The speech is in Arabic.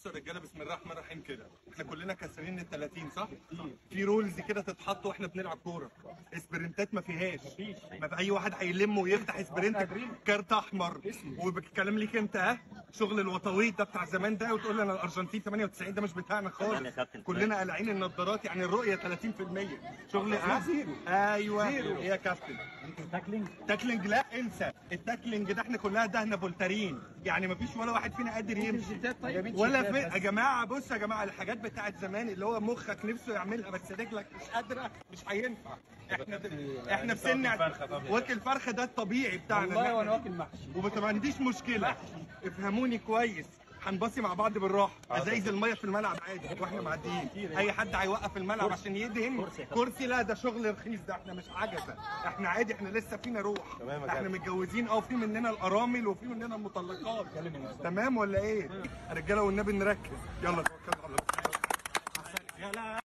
بصوا يا رجاله، بسم الله الرحمن الرحيم. كده احنا كلنا كاسرين ال 30 صح؟ في رولز كده تتحط واحنا بنلعب كوره. اسبرنتات ما فيهاش. ما في اي واحد هيلم ويفتح اسبرنت كارت احمر وبالكلام ليك انت. ها شغل الوطويط ده بتاع زمان ده، وتقول لي انا الارجنتين 98 ده مش بتاعنا خالص. كلنا قالعين النضارات، يعني الرؤيه 30%. شغل ايوه ايه يا كابتن؟ تاكلينج لا انسى التاكلينج ده، احنا كلها دهنه فولترين، يعني مفيش ولا واحد فينا قادر يمشي ولا في. يا جماعه بصوا يا جماعه، الحاجات بتاعت زمان اللي هو مخك نفسه يعملها بس رجلك مش قادره، مش هينفع. احنا في سن واكل فرخه، ده الطبيعي بتاعنا. والله وانا واكل محشي وما عنديش مشكله. افهموني كويس، هنبصي مع بعض بالراحه. ازايز الميه في الملعب عادي واحنا معديين. اي حد هيوقف الملعب عشان يدهن كرسي، لا ده شغل رخيص، ده احنا مش عجزه، احنا عادي، احنا لسه فينا روح. احنا متجوزين في مننا الارامل وفي مننا المطلقات. تمام ولا ايه؟ رجاله والنبي نركز. يلا توكل.